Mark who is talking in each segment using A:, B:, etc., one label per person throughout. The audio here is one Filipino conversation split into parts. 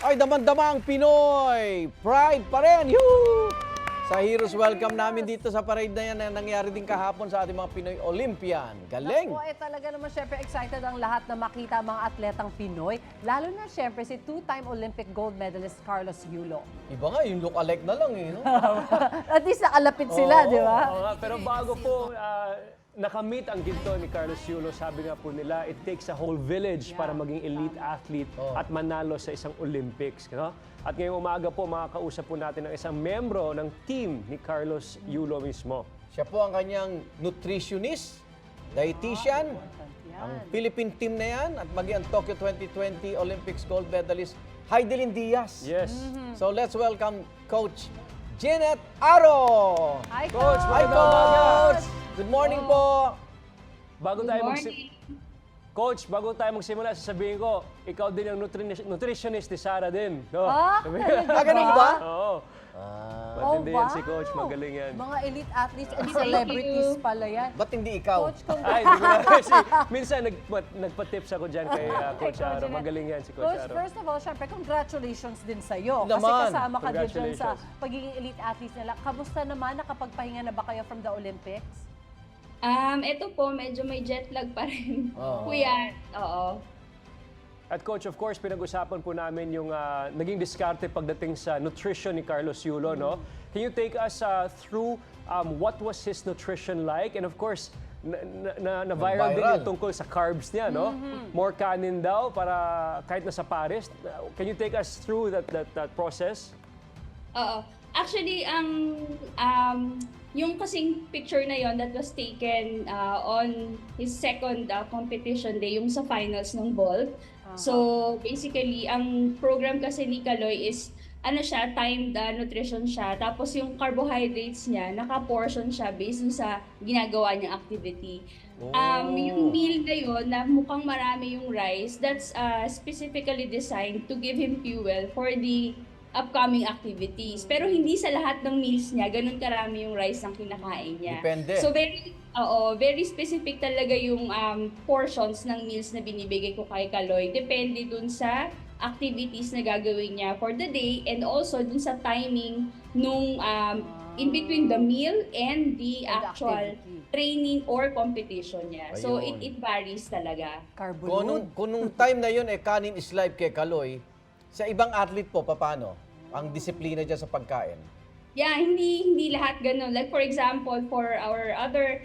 A: Ay, damang-dama ang Pinoy! Pride pa rin! Yoo! Sa Heroes Welcome namin dito sa parade na yan na nangyari din kahapon sa ating mga Pinoy Olympian. Galing!
B: Naku, talaga naman syempre excited ang lahat na makita ang mga atletang Pinoy. Lalo na syempre si two-time Olympic gold medalist Carlos Yulo.
A: Iba nga, yung look-alike na lang eh. No?
B: At least nakalapit sila, di ba?
C: Oo nga, pero bago po nakamit ang ginto ni Carlos Yulo, sabi nga po nila, it takes a whole village para maging elite athlete at manalo sa isang Olympics. No? At ngayong umaga po, makakausap po natin ang isang membro ng team ni Carlos Yulo mismo.
A: Siya po ang kanyang nutritionist, dietitian, ang Philippine team na yan at maging ang Tokyo 2020 Olympics gold medalist Heidelin Diaz.
C: Yes.
A: So let's welcome Coach Jeanette Aro!
B: Hi,
C: Coach,
A: Hi,
C: magandang umaga.
A: Coach! Good morning po!
C: Bago tayo Coach, bago tayo magsimula, sasabihin ko, ikaw din ang nutritionist ni Sarah din. No?
B: Ah,
A: Ganun ba?
C: Oo. Matindi yan si Coach, magaling yan.
B: Mga elite athletes and celebrities pala yan.
A: Ba't hindi ikaw?
B: Coach, kung
C: Ay, hindi ko na kasi. Minsan nagpa-tips ako dyan kay Coach Aro. Magaling yan si Coach
B: Coach,
C: Aro.
B: first of all, syempre, congratulations din sa'yo. Kasi
A: Naman.
B: kasama ka din dyan sa
C: Congratulations.
B: pagiging elite athletes nila. Kamusta naman? Nakapagpahinga na ba kayo from the Olympics?
D: Ito po, medyo may jet lag pa rin. Kuya, oo.
C: At Coach, of course, pinag-usapan po namin yung naging diskarte pagdating sa nutrition ni Carlos Yulo, no? Can you take us through what was his nutrition like? And of course, na-viral din yung tungkol sa carbs niya, no? More kanin daw para kahit nasa Paris. Can you take us through that process?
D: Oo. Actually, yung kasing picture na yon that was taken on his second competition day, yung sa finals ng vault. So, basically, ang program kasi ni Kaloy is, timed nutrition siya. Tapos yung carbohydrates niya, naka-portion siya based sa ginagawa niyang activity. Yung meal na yun, na mukhang marami yung rice, that's specifically designed to give him fuel for the upcoming activities. Pero hindi sa lahat ng meals niya, ganun karami yung rice ang kinakain niya.
A: Depende.
D: So very specific talaga yung portions ng meals na binibigay ko kay Kaloy. Depende dun sa activities na gagawin niya for the day and also dun sa timing nung in between the meal and the actual training or competition niya. So
A: Ayun.
D: it varies talaga.
B: Carbo
A: Kung nung time na yun, kanin is life kay Kaloy, sa ibang athlete po, paano? Ang disiplina dyan sa pagkain?
D: Yeah, hindi lahat ganun. Like for example, for our other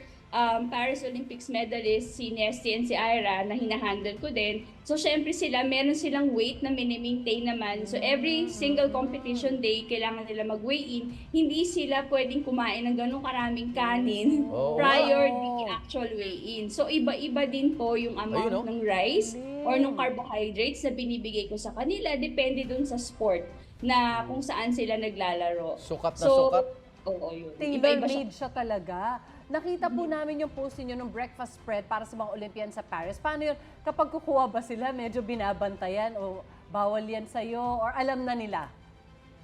D: Paris Olympics medalists, si Nesty and si Ira, na hinahandle ko din. So syempre meron silang weight na mini-maintain naman. So every single competition day, kailangan nila mag-weigh-in. Hindi sila pwedeng kumain ng ganun karaming kanin prior to the actual weigh-in. So iba-iba din po yung amount ng rice or ng carbohydrates na binibigay ko sa kanila. Depende dun sa sport na kung saan sila naglalaro.
A: Sukat na sukat?
D: Oo, yun.
B: tailor-made siya talaga. Nakita po namin yung post niyo ng breakfast spread para sa mga Olympian sa Paris. Paano yun? Kapag kukuha ba sila, medyo binabantayan o bawal yan sa'yo or alam na nila?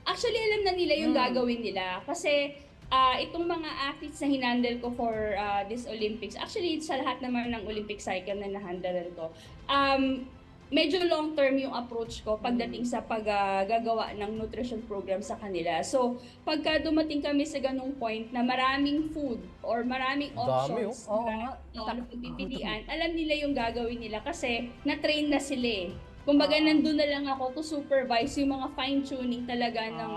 D: Actually, alam na nila yung gagawin nila. Kasi itong mga athletes na hinandle ko for this Olympics, actually sa lahat naman ng Olympic cycle na nahandle ko, medyo long-term yung approach ko pagdating sa paggagawa ng nutrition program sa kanila. So, pagka dumating kami sa ganung point na maraming food or maraming options na pagpipilian, alam nila yung gagawin nila kasi na-train na sila eh. Kumbaga, nandun na lang ako to supervise yung mga fine-tuning talaga ng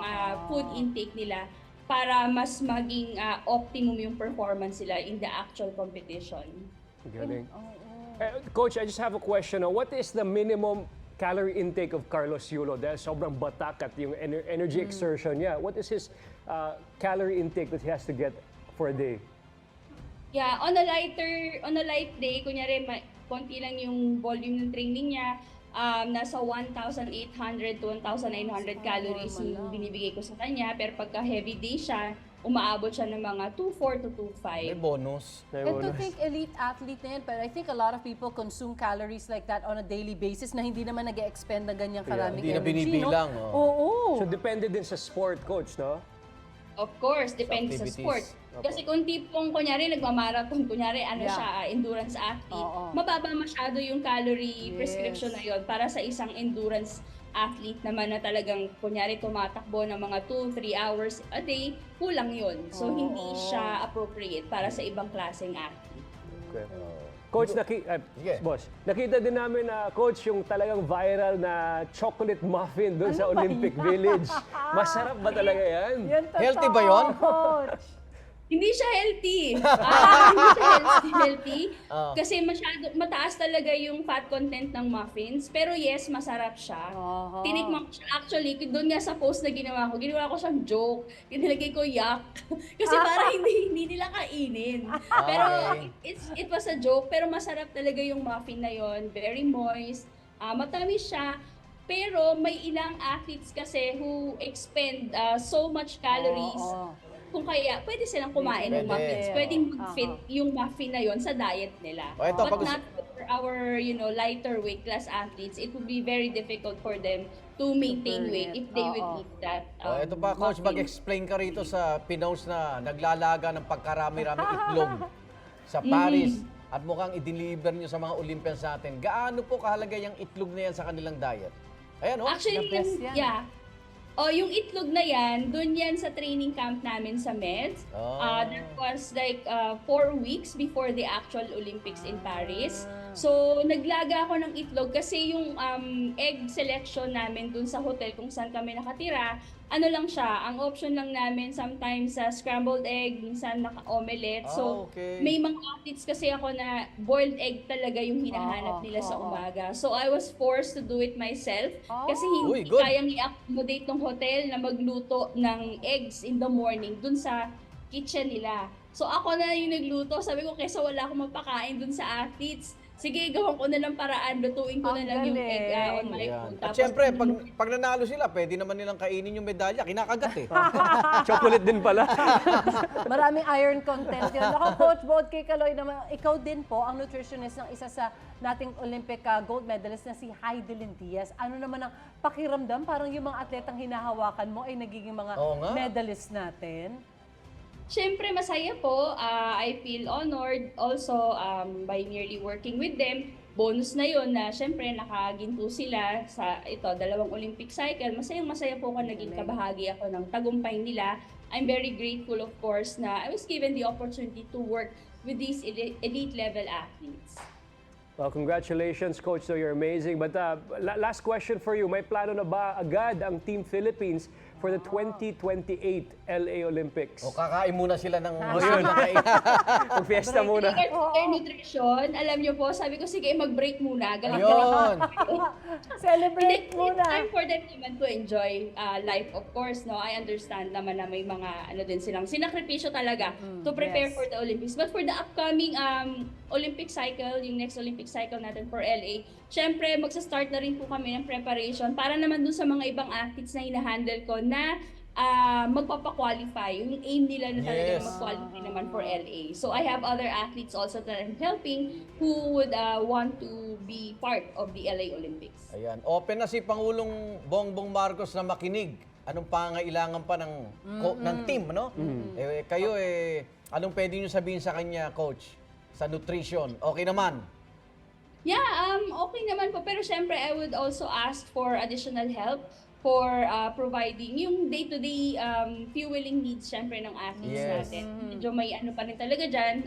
D: food intake nila para mas maging optimum yung performance nila in the actual competition.
C: Galing. Coach, I just have a question. What is the minimum calorie intake of Carlos Yulo? Dahil sobrang batak at yung energy exertion niya. What is his calorie intake that he has to get for a day?
D: Yeah, on a light day, kunyari konti lang yung volume ng training niya, nasa 1,800 to 1,900 calories yung binibigay ko sa kanya. Pero pagka heavy day siya, umaabot siya ng mga 2,400 to 2,500.
A: May bonus.
B: And to think elite athlete na yan, but I think a lot of people consume calories like that on a daily basis na hindi naman nag-expend ng ganyang karaming
A: Hindi na
B: energy,
A: binibilang.
B: no?
A: Oh.
B: Oo.
C: So depende din sa sport, Coach, no?
D: Of course, depende sa
A: activities.
D: sport. Kasi kung tipong, kunyari, nagmamarathon, kunyari, siya, endurance athlete, mababa masyado yung calorie prescription na yon para sa isang endurance athlete naman na talagang kunyari tumatakbo ng mga 2-3 hours a day, kulang yun. So hindi siya appropriate para sa ibang klaseng athlete.
C: Okay. Coach,
A: Sige.
C: boss, nakita din namin na coach yung talagang viral na chocolate muffin doon sa Olympic Village. Masarap ba talaga yan?
B: Yan totoo,
A: Healthy ba yun?
B: Coach.
D: Hindi siya healthy. Hindi siya healthy. Kasi mataas talaga yung fat content ng muffins. Pero yes, masarap siya. Tinikman ko siya. Actually, doon nga sa post na ginawa ko siyang joke. Tinilagay ko yak. Kasi para hindi nila kainin. Pero it was a joke. Pero masarap talaga yung muffin na yon. Very moist. Matamis siya. Pero may ilang athletes kasi who expend so much calories. Kung kaya, pwede silang kumain ng
A: Pwede.
D: muffins. Pwedeng mag-fit yung muffin na yon sa diet nila.
A: Ito,
D: But not for our, lighter weight class athletes. It would be very difficult for them to maintain weight if they would eat that.
A: Ito pa, Coach,
D: muffin.
A: mag-explain ka rito sa Pinos na naglalaga ng pagkarami-rami itlog sa Paris at mukhang i-deliver nyo sa mga Olympians natin. Gaano po kahalaga yung itlog na yan sa kanilang diet? Ayan, oh.
D: Actually,
B: The best yan.
D: yeah. Yung itlog na yan, dun yan sa training camp namin sa Meds. That was like 4 weeks before the actual Olympics in Paris. So, naglaga ako ng itlog kasi yung egg selection namin dun sa hotel kung saan kami nakatira, ano lang siya, ang option lang namin sometimes sa scrambled egg, minsan naka-omelette. So,
A: okay.
D: may mga athletes kasi ako na boiled egg talaga yung hinahanap nila sa umaga. So, I was forced to do it myself kasi
A: Uy,
D: hindi
A: good.
D: kayang i-accommodate ng hotel na magluto ng eggs in the morning dun sa kitchen nila. So, ako na yung nagluto. Sabi ko, kaysa wala akong mapakain dun sa athletes, sige, gawan ko na lang paraan, lutuin ko na
B: Ang
D: lang yung egg
B: galing.
D: on my
A: Ayan.
D: food.
A: At syempre, pag nanalo sila, pwede naman nilang kainin yung medalya. Kinakagat eh.
C: Chocolate din pala.
B: Maraming iron content yun. Ako, Coach, bukod kay Kaloy naman, ikaw din po ang nutritionist ng isa sa nating Olympic gold medalist na si Heidelin Diaz. Ano naman ang pakiramdam? Parang yung mga atletang hinahawakan mo ay nagiging mga
A: Oo nga.
B: medalist natin.
D: Siyempre, masaya po. I feel honored also by merely working with them. Bonus na yun na siyempre nakaginto sila sa dalawang Olympic cycle. Masayang-masaya po ako naging kabahagi ako ng tagumpay nila. I'm very grateful, of course, na I was given the opportunity to work with these elite level athletes.
C: Well, congratulations, Coach. So you're amazing. But last question for you. May plano na ba agad ang Team Philippines for the 2028 LA Olympics?
A: O kakain muna sila ng
C: yun.
A: kain.
C: Mag-fiesta muna.
D: Their nutrition, alam niyo po, sabi ko, sige, mag-break muna.
A: Ayun.
B: Celebrate
D: It's
B: muna.
D: time for them naman to enjoy life, of course, no? I understand naman na may mga, din silang sinakripisyo talaga to prepare
B: yes.
D: for the Olympics. But for the upcoming Olympic cycle, yung next Olympic cycle natin for LA, syempre, magsa-start na rin po kami ng preparation para naman dun sa mga ibang athletes na hinahandle ko na magpapa-qualify. Yung aim nila na talaga
A: Yes.
D: mag-qualify naman for LA. So I have other athletes also that I'm helping who would want to be part of the LA Olympics.
A: Ayan. Open na si Pangulong Bongbong Marcos na makinig. Anong pangailangan pa ng team, no? Kayo, anong pwede nyo sabihin sa kanya, Coach? Sa nutrition, okay naman?
D: Yeah, okay naman po. Pero syempre, I would also ask for additional help for providing yung day-to-day fueling needs syempre ng athletes
A: Yes.
D: natin. Medyo may ano pa rin talaga dyan,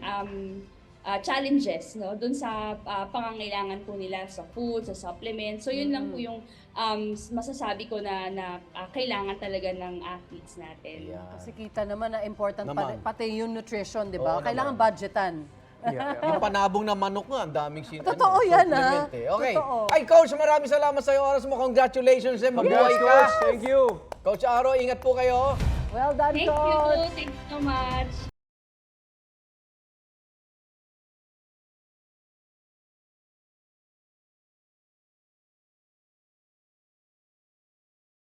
D: challenges, no? Doon sa pangangailangan po nila sa food, sa supplements. So yun lang po yung masasabi ko na kailangan talaga ng athletes natin.
A: Ayan.
B: Kasi kita naman na important
A: Naman.
B: pati yung nutrition, di ba?
A: Oo
B: Kailangan
A: naman.
B: budgetan.
A: Yung panabong na manok nga, ang daming
B: Totoo yan,
A: supplement eh. Okay.
B: Totoo.
A: Ay, Coach, maraming salamat sa iyo oras mo. Congratulations eh. Mabuhay
C: Congrats,
A: ka.
C: Coach. Thank you.
A: Coach Aro, ingat po kayo.
B: Well done,
D: Thank
B: Coach.
D: you. Thank you so much.